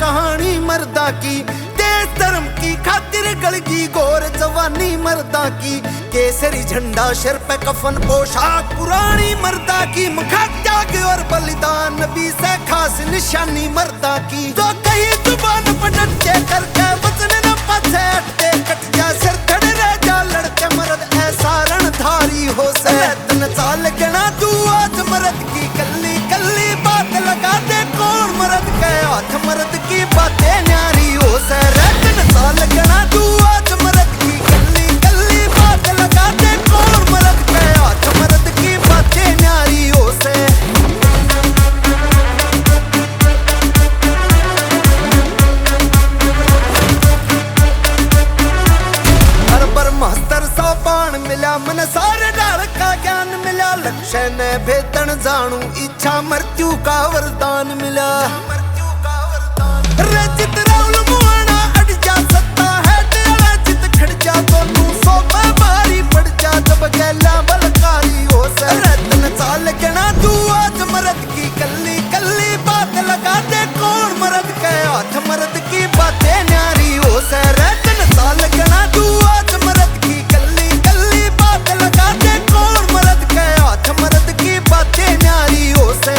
कहानी मर्दा की, देश धर्म की खातिर गलगी गोर जवानी मर्दा की। केसरी झंडा सिर पे कफन पोशाक पुरानी मर्दा की, मुखा त्याग और बलिदान नबी से खास निशानी मर्दा की। तो कहीं जुबान पटट के करके वचन न पाछे हटते, कट जा सिर धड़ रह जा लड़के मर्द ऐसा रणधारी हो से। तन चाल गना तू आज मर्द की कल्ली कल्ली बात लगा दे, कौन मर्द के हाथ मर्द की बातें न्यारी हो से। तन चाल गना तू आज मर्द की कल्ली कल्ली बात लगा दे, कौन मर्द के हाथ मर्द की बातें न्यारी हो से। महत्तर सौ बाण मिला मन सारे डाल का ज्ञान मिला, लक्ष्य ने भेदन जानू इच्छा मृत्यु का वरदान मिला। रचित रावल मुआना अड़ जा सत्ता है तेरा चित खड़ जा, तो तू सौ बारी पड़ जा जब गैला बलकारी हो से। रतन चाल गना तू आज मर्द की कल्ली कल्ली बात लगा दे, कौन मर्द के हाथ मर्द की बातें न्यारी हो से। रतन चाल गना तू आज मर्द की कल्ली कल्ली बात लगा दे, कौन मर्द के हाथ मर्द की बातें न्यारी हो से।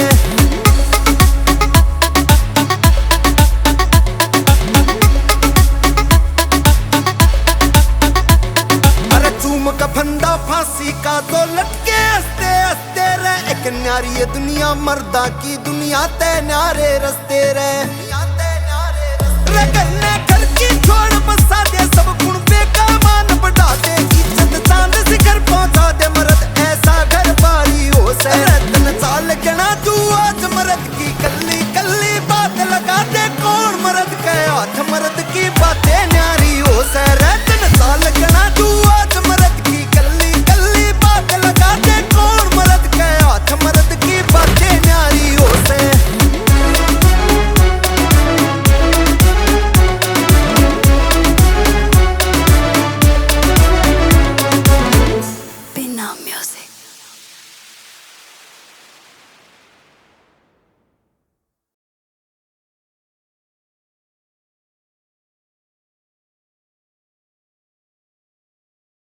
अरे चूम का फंदा फांसी का तो लटके हंसते हंसते रहे, एक न्यारी दुनिया मर्दा की दुनिया ते न्यारे रस्ते रहे।